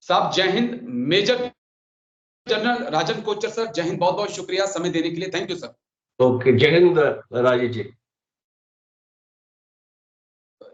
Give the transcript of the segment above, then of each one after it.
साहब जय Hind. Major general राजन Kochhar sir, जय हिंद। बहुत बहुत शुक्रिया समय देने के लिए। Thank you sir. ओके, जय हिंद राजेश जी।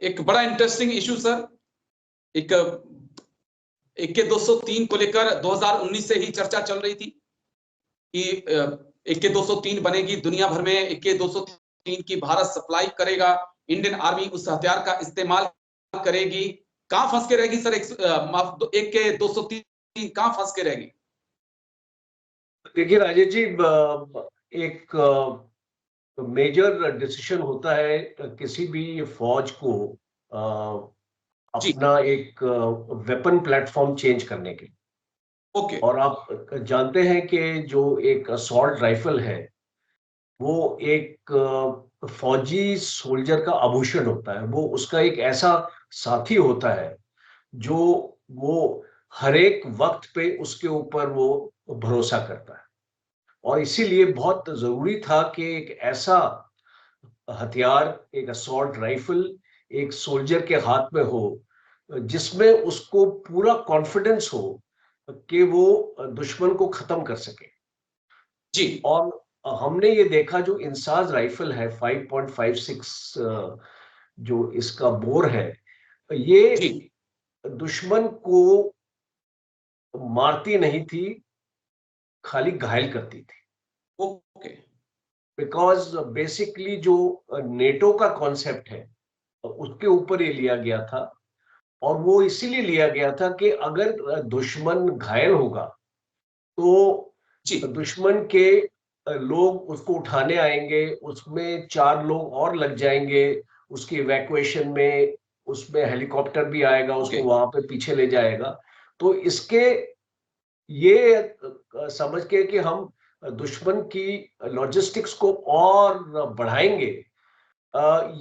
एक बड़ा इंटरेस्टिंग इशू सर, एक AK 203 को लेकर 2019 से ही चर्चा चल रही थी कि AK 203 बनेगी दुनिया भर में। AK 203 की भारत सप्लाई करेगा, इंडियन आर्मी उस हथियार का इस्तेमाल करेगी। कहां फंस के रहेगी सर AK 203? कहां फंस के रहेगी? देखिए राजेश जी, एक मेजर डिसीजन होता है किसी भी फौज को अपना एक वेपन प्लेटफॉर्म चेंज करने के। ओके। और आप जानते हैं कि जो एक असॉल्ट राइफल है वो एक फौजी सोल्जर का आभूषण होता है। वो उसका एक ऐसा साथी होता है जो वो हर एक वक्त पे उसके ऊपर वो भरोसा करता है। और इसीलिए बहुत जरूरी था कि एक ऐसा हथियार, एक असॉल्ट राइफल एक सोल्जर के हाथ में हो जिसमें उसको पूरा कॉन्फिडेंस हो कि वो दुश्मन को खत्म कर सके जी। और हमने ये देखा जो इंसास राइफल है 5.56 जो इसका बोर है, ये जी। दुश्मन को मारती नहीं थी, खाली घायल करती थी। ओके। बिकॉज बेसिकली जो नेटो का कॉन्सेप्ट है उसके ऊपर ये लिया गया था। और वो इसीलिए लिया गया था कि अगर दुश्मन घायल होगा तो जी। दुश्मन के लोग उसको उठाने आएंगे, उसमें 4 लोग और लग जाएंगे उसकी इवैक्यूएशन में, उसमें हेलीकॉप्टर भी आएगा उसको वहां पे पीछे ले जाएगा। तो इसके ये समझ के कि हम दुश्मन की लॉजिस्टिक्स को और बढ़ाएंगे,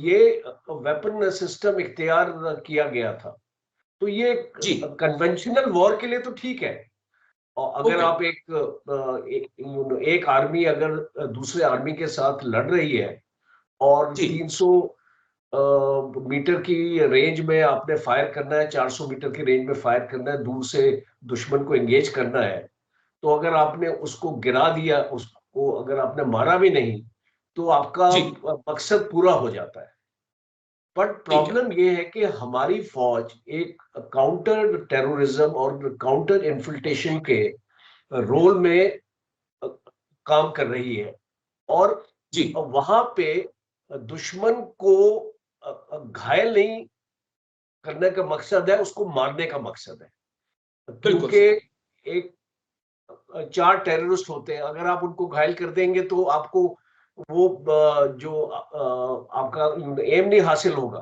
ये वेपन सिस्टम इख्तियार किया गया था। तो ये कन्वेंशनल वॉर के लिए तो ठीक है। और अगर आप एक आर्मी अगर दूसरे आर्मी के साथ लड़ रही है और 300 मीटर की रेंज में आपने फायर करना है, 400 मीटर की रेंज में फायर करना है, दूर से दुश्मन को एंगेज करना है, तो अगर आपने उसको गिरा दिया, उसको अगर आपने मारा भी नहीं, तो आपका मकसद पूरा हो जाता है। बट प्रॉब्लम ये है कि हमारी फौज एक काउंटर टेररिज्म और काउंटर इन्फिल्ट्रेशन के रोल में काम कर रही है। और वहां पे दुश्मन को घायल नहीं करने का मकसद है, उसको मारने का मकसद है। क्योंकि एक 4 टेररिस्ट होते हैं, अगर आप उनको घायल कर देंगे तो आपको वो जो आपका एम नहीं हासिल होगा।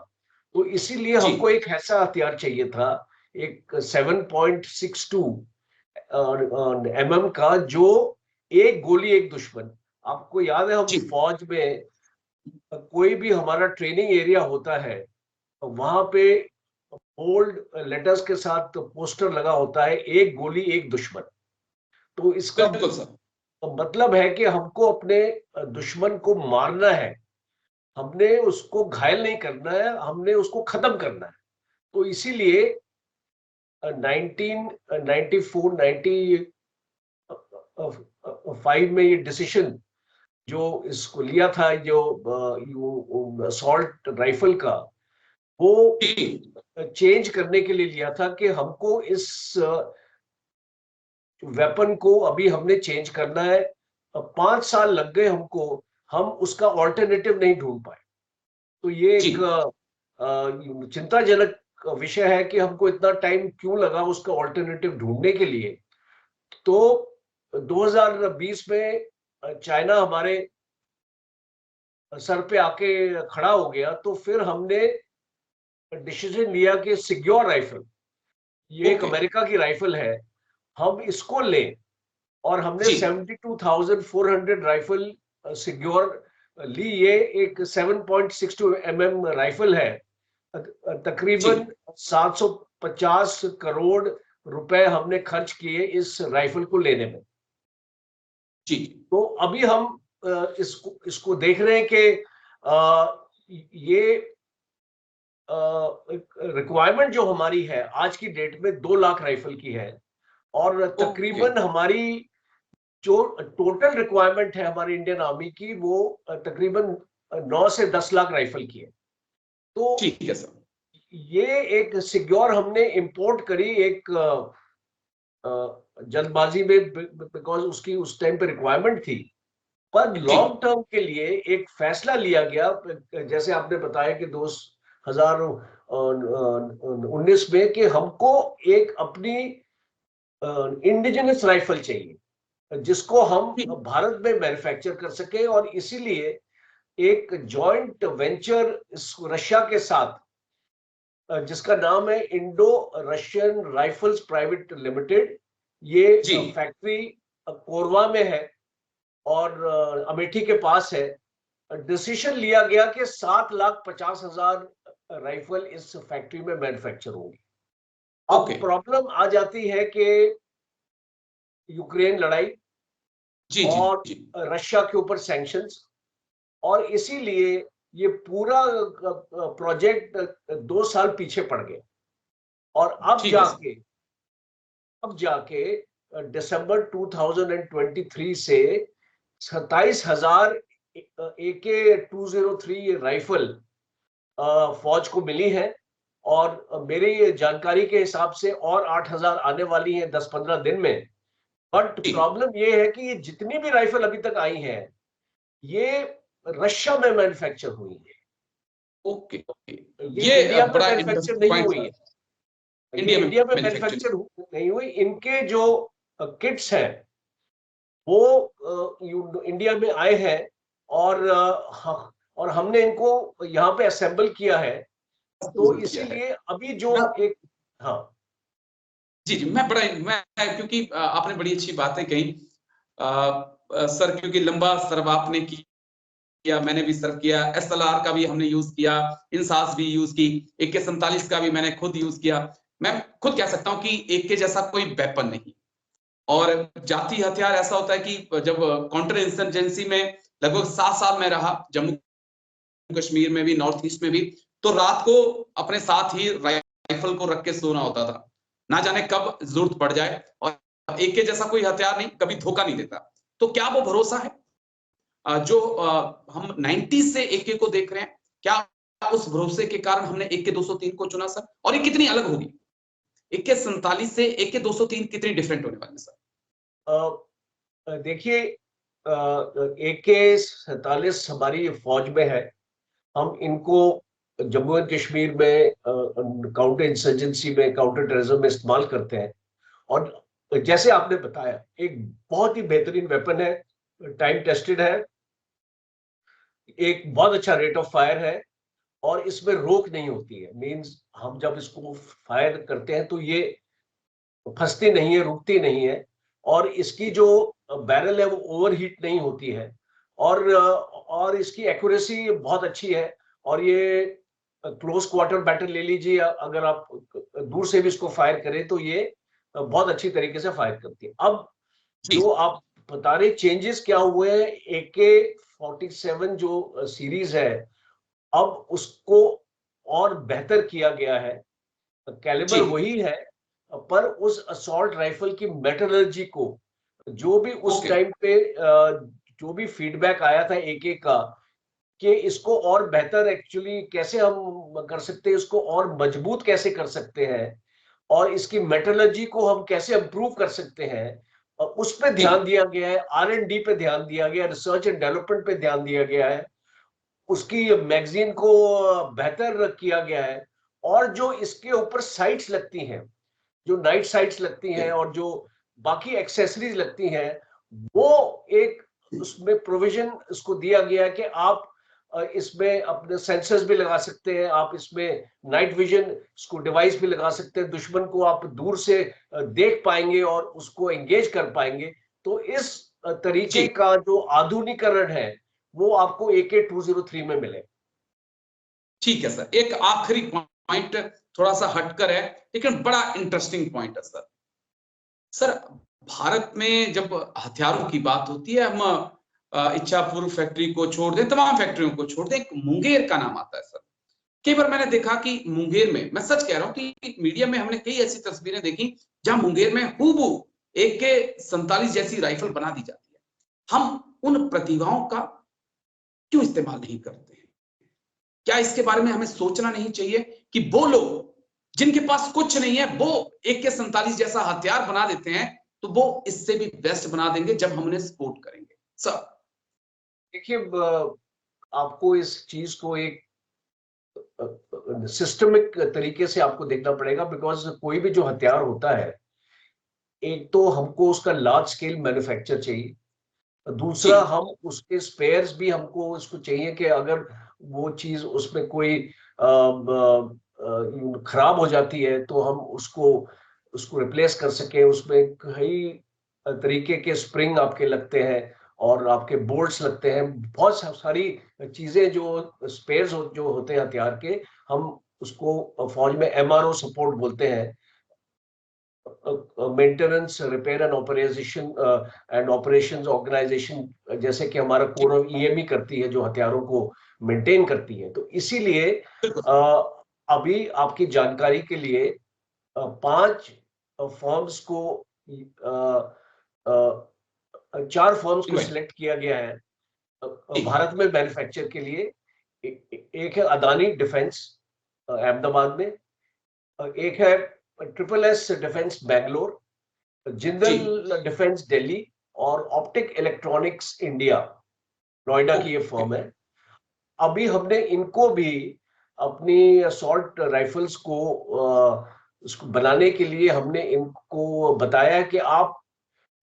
तो इसीलिए हमको एक ऐसा हथियार चाहिए था, एक 7.62 mm का, जो एक गोली एक दुश्मन। आपको याद है हम फौज में कोई भी हमारा ट्रेनिंग एरिया होता है वहां पे बोल्ड लेटर्स के साथ पोस्टर लगा होता है, एक गोली एक दुश्मन। तो इसका मतलब है कि हमको अपने दुश्मन को मारना है, हमने उसको घायल नहीं करना है, हमने उसको खत्म करना है। तो इसीलिए 1994-95 में ये डिसीजन जो इसको लिया था, जो असॉल्ट राइफल का, वो चेंज करने के लिए लिया था कि हमको इस वेपन को अभी हमने चेंज करना है। 5 साल लग गए हमको, हम उसका ऑल्टरनेटिव नहीं ढूंढ पाए। तो ये एक चिंताजनक विषय है कि हमको इतना टाइम क्यों लगा उसका ऑल्टरनेटिव ढूंढने के लिए। तो 2020 में चाइना हमारे सर पे आके खड़ा हो गया, तो फिर हमने डिसीजन लिया कि सिक्योर राइफल, ये एक अमेरिका की राइफल है, हम इसको लें। और हमने 72,400 राइफल सिक्योर ली। ये एक 7.62 mm राइफल है। तकरीबन 750 करोड़ रुपए हमने खर्च किए इस राइफल को लेने में। तो अभी हम इसको देख रहे हैं कि ये रिक्वायरमेंट जो हमारी है आज की डेट में 2 लाख राइफल की है, और तकरीबन हमारी जो टोटल रिक्वायरमेंट है हमारी इंडियन आर्मी की वो तकरीबन 9 से 10 लाख राइफल की है। तो ठीक है सर, ये एक सिक्योर हमने इंपोर्ट करी एक जल्दबाजी में, बिकॉज उसकी उस टाइम पे रिक्वायरमेंट थी। पर लॉन्ग टर्म के लिए एक फैसला लिया गया, जैसे आपने बताया कि 2019 में, कि हमको एक अपनी इंडिजिनस राइफल चाहिए जिसको हम भारत में मैन्युफैक्चर कर सके, और इसीलिए एक जॉइंट वेंचर रशिया के साथ जिसका नाम है Indo Russian rifles private limited, ये फैक्ट्री कोरवा में है और अमेठी के पास है। डिसीजन लिया गया कि 7,50,000 राइफल इस फैक्ट्री में मैन्युफैक्चर होंगी। अब प्रॉब्लम आ जाती है कि यूक्रेन लड़ाई और रशिया के ऊपर सैंक्शंस, और इसीलिए ये पूरा प्रोजेक्ट 2 साल पीछे पड़ गया। और अब जाके दिसंबर 2023 से 27,000 AK-203 राइफल फौज को मिली है, और मेरी जानकारी के हिसाब से और 8,000 आने वाली हैं 10-15 दिन में। बट प्रॉब्लम ये है कि ये जितनी भी राइफल अभी तक आई हैं ये रशिया में मैन्युफैक्चर हुई है। ये इंडिया में मैन्युफैक्चर नहीं हुई है, इंडिया में मैन्युफैक्चर नहीं हुई। इनके जो किट्स हैं वो इंडिया में आए हैं, और हमने इनको यहाँ पे असेंबल किया है। तो इसीलिए अभी जो एक जी, मैं क्योंकि आपने बड़ी अच्छी बातें कही सर, क्योंकि लंबा सर्व आपने किया, मैंने भी सर्व किया, SLR का भी हमने यूज किया, इंसास भी यूज की, AK-47 का भी मैंने खुद यूज किया। मैं खुद कह सकता हूं कि AK जैसा कोई वेपन नहीं। और जाती हथियार ऐसा होता है कि जब काउंटर इंसर्जेंसी में लगभग 7 साल में रहा, जम्मू कश्मीर में भी, नॉर्थ ईस्ट में भी, तो रात को अपने साथ ही राइफल को रख के सोना होता था, ना जाने कब जरूरत पड़ जाए। और AK जैसा कोई हथियार नहीं, कभी धोखा नहीं देता। तो क्या वो भरोसा है जो हम 90s से AK को देख रहे हैं, क्या उस भरोसे के कारण हमने AK-203 को चुना सर? और ये कितनी अलग होगी? AK-47 से AK-203 कितनी डिफरेंट होने वाली सर? देखिए, AK-47 हमारी फौज में है। हम इनको जम्मू एंड कश्मीर में काउंटर इंसर्जेंसी में, काउंटर टेररिज्म में इस्तेमाल करते हैं। और जैसे आपने बताया, एक बहुत ही बेहतरीन वेपन है, टाइम टेस्टेड है, एक बहुत अच्छा रेट ऑफ फायर है, और इसमें रोक नहीं होती है। मींस हम जब इसको फायर करते हैं तो ये फंसती नहीं है, रुकती नहीं है, और इसकी जो बैरल है वो ओवरहीट नहीं होती है, और इसकी एक्यूरेसी बहुत अच्छी है। और ये क्लोज क्वार्टर बैटल ले लीजिए, अगर आप दूर से भी इसको फायर करें तो ये बहुत अच्छी तरीके से फायर करती है। अब जो आप बता रहे चेंजेस क्या हुए हैं, AK-47 जो सीरीज है, अब उसको और बेहतर किया गया है। कैलिबर वही है, पर उस असॉल्ट राइफल की मेटलर्जी को, जो भी उस टाइम पे जो भी फीडबैक आया था AK का, कि इसको और बेहतर एक्चुअली कैसे हम कर सकते हैं, इसको और मजबूत कैसे कर सकते हैं, और इसकी मेटलर्जी को हम कैसे इंप्रूव कर सकते हैं, उस पर ध्यान दिया गया है। R&D पे ध्यान दिया गया, रिसर्च एंड डेवलपमेंट पे ध्यान दिया गया है, उसकी मैगजीन को बेहतर किया गया है। और जो इसके ऊपर साइट्स लगती हैं, जो नाइट साइट्स लगती हैं और जो बाकी एक्सेसरीज लगती हैं, वो एक उसमें प्रोविजन इसको दिया गया है कि आप इसमें अपने सेंसर्स भी लगा सकते हैं, आप इसमें नाइट विजन इसको डिवाइस भी लगा सकते हैं, दुश्मन को आप दूर से देख पाएंगे और उसको एंगेज कर पाएंगे। तो इस तरीके का जो आधुनिकीकरण है वो आपको AK-203 में मिले। ठीक है सर, एक आखिरी पॉइंट थोड़ा सा हटकर है, लेकिन बड़ा इंटरेस्टिंग पॉइंट है सर। सर, भारत में जब हथियारों की बात होती है, हम इच्छापुर फैक्ट्री को छोड़ दें, तमाम फैक्ट्रियों को छोड़ दें, एक मुंगेर का नाम आता है सर। कई बार मैंने देखा कि मुंगेर में, मैं सच कह रहा हूं कि मीडिया में हमने कई ऐसी तस्वीरें देखी जहां मुंगेर में हूबहू AK-47 जैसी राइफल बना दी जाती है। हम उन प्रतिभाओं का क्यों इस्तेमाल नहीं करते हैं? क्या इसके बारे में हमें सोचना नहीं चाहिए कि वो लोग जिनके पास कुछ नहीं है वो AK-47 जैसा हथियार बना देते हैं, तो वो इससे भी बेस्ट बना देंगे जब हम उन्हें सपोर्ट करेंगे। सर देखिए, आपको इस चीज को एक सिस्टमिक तरीके से आपको देखना पड़ेगा, बिकॉज कोई भी जो हथियार होता है, एक तो हमको उसका लार्ज स्केल मैन्युफैक्चर चाहिए, जी दूसरा हम उसके स्पेयर्स भी हमको उसको चाहिए कि अगर वो चीज उसमें कोई खराब हो जाती है तो हम उसको उसको रिप्लेस कर सके। उसमें कई तरीके के स्प्रिंग आपके लगते हैं और आपके बोल्ट्स लगते हैं, बहुत सारी चीजें जो स्पेयर्स जो होते हैं हथियार के, हम उसको फौज में MRO सपोर्ट बोलते हैं, maintenance repair and operations organisation, जैसे कि हमारा कोर ऑफ EME करती है जो हथियारों को मेंटेन करती है। तो इसीलिए अभी आपकी जानकारी के लिए 5 फर्म्स को 4 फर्म्स को सिलेक्ट किया गया है भारत में मैन्युफैक्चर के लिए। एक है अदानी डिफेंस अहमदाबाद में, एक है SSS defence Bangalore, Jindal defence Delhi, और ऑप्टिक इलेक्ट्रॉनिक्स इंडिया नोएडा की ये फर्म है। अभी हमने इनको भी अपनी असॉल्ट राइफल्स को उसको बनाने के लिए हमने इनको बताया कि आप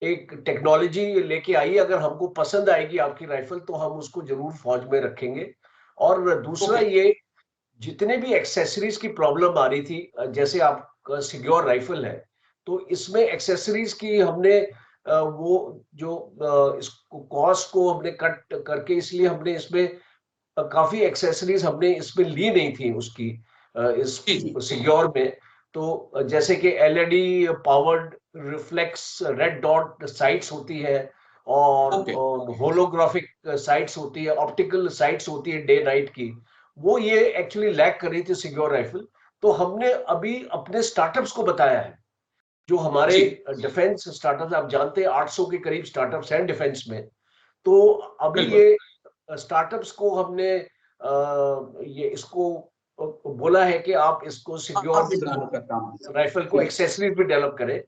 एक टेक्नोलॉजी लेके आइए, अगर हमको पसंद आएगी आपकी राइफल तो हम उसको जरूर फौज में रखेंगे। और दूसरा ये जितने भी एक्सेसरीज की प्रॉब्लम आ रही थी, जैसे आपका सिक्योर राइफल है तो इसमें एक्सेसरीज की हमने वो जो इसको कॉस्ट को हमने कट करके, इसलिए हमने इसमें काफी एक्सेसरीज हमने इसमें ली नहीं थी उसकी इस सिक्योर में। तो जैसे कि LED powered reflex red dot sites होती है, और होलोग्राफिक साइट्स होती है, ऑप्टिकल साइट्स होती है डे नाइट की, वो ये एक्चुअली लैक कर रही थी सिक्योर राइफल। तो हमने अभी अपने स्टार्टअप्स को बताया है, जो हमारे डिफेंस स्टार्टअप्स, आप जानते हैं 800 के करीब स्टार्टअप्स हैं डिफेंस में। तो अभी ये स्टार्टअप्स को हमने ये इसको बोला है कि आप इसको सिक्योर राइफल को एक्सेसरीज भी डेवलप करें।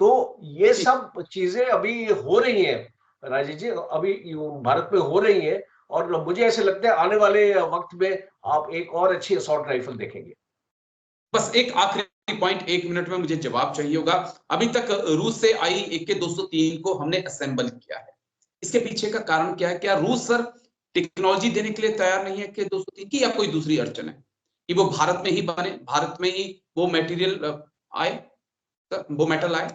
तो ये सब चीजें अभी हो रही हैं राजेश जी, अभी भारत में हो रही हैं, और मुझे ऐसे लगता है आने वाले वक्त में आप एक और अच्छी असॉल्ट राइफल देखेंगे। बस एक आखिरी पॉइंट, 1 मिनट में मुझे जवाब चाहिए होगा। अभी तक रूस से आई AK-203 को हमने असेंबल किया है, इसके पीछे का कारण क्या है? क्या रूस सर टेक्नोलॉजी देने के लिए तैयार नहीं है AK-203 की, या कोई दूसरी अड़चन है कि वो भारत में ही बने, भारत में ही वो मटेरियल आए, वो मेटल आए?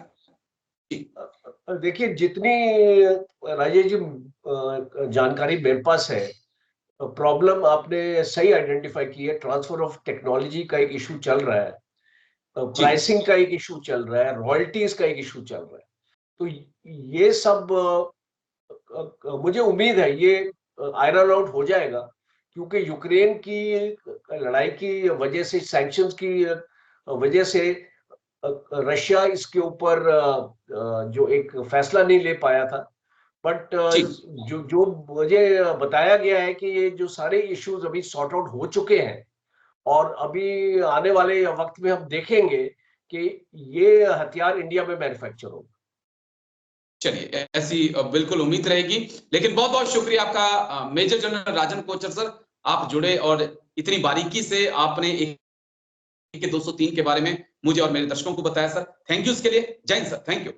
देखिए, जितनी राजेश जी जानकारी मेरे पास है, प्रॉब्लम आपने सही आइडेंटिफाई की है। ट्रांसफर ऑफ टेक्नोलॉजी का एक इशू चल रहा है, प्राइसिंग का एक इशू चल रहा है, रॉयल्टीज का एक इशू चल रहा है। तो ये सब मुझे उम्मीद है ये आयरन आउट हो जाएगा, क्योंकि यूक्रेन की लड़ाई की वजह से, सैंक्शंस की वजह से रशिया इसके ऊपर जो एक फैसला नहीं ले पाया था। बट जो मुझे बताया गया है कि ये जो सारे इश्यूज अभी सॉर्ट आउट हो चुके हैं, और अभी आने वाले वक्त में हम देखेंगे कि ये हथियार इंडिया में मैन्युफैक्चर होगा। चलिए, ऐसी बिल्कुल उम्मीद रहेगी। लेकिन बहुत बहुत शुक्रिया आपका मेजर जनरल राजन कोचर सर, आप जुड़े और इतनी बारीकी से आपने AK-203 के बारे में मुझे और मेरे दर्शकों को बताया सर। थैंक यू इसके लिए। जय हिंद सर, थैंक यू।